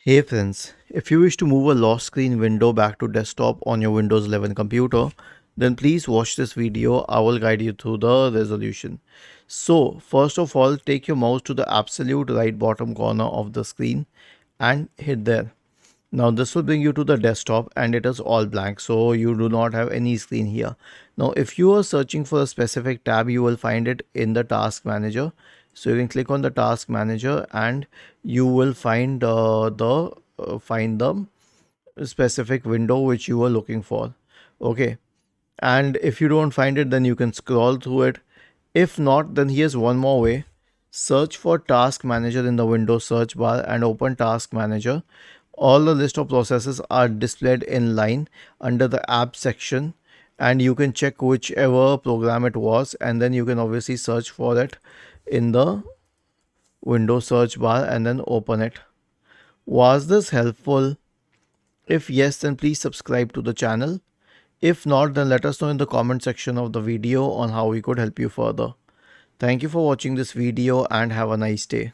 Hey friends, if you wish to move a lock screen window back to desktop on your Windows 11 computer, then please watch this video. I will guide you through the resolution. So, first of all, take your mouse to the absolute right bottom corner of the screen and hit there. Now this will bring you to the desktop and it is all blank, so you do not have any screen here. Now if you are searching for a specific tab, you will find it in the task manager. So you can click on the task manager and you will find the specific window which you are looking for. Okay, and if you don't find it, then you can scroll through it. If not, then here's one more way. Search for task manager in the Windows search bar and open task manager. All the list of processes are displayed in line under the app section, and you can check whichever program it was, and then you can obviously search for it in the Windows search bar and then open it. Was this helpful? If yes, then please subscribe to the channel. If not, then let us know in the comment section of the video on how we could help you further. Thank you for watching this video and have a nice day.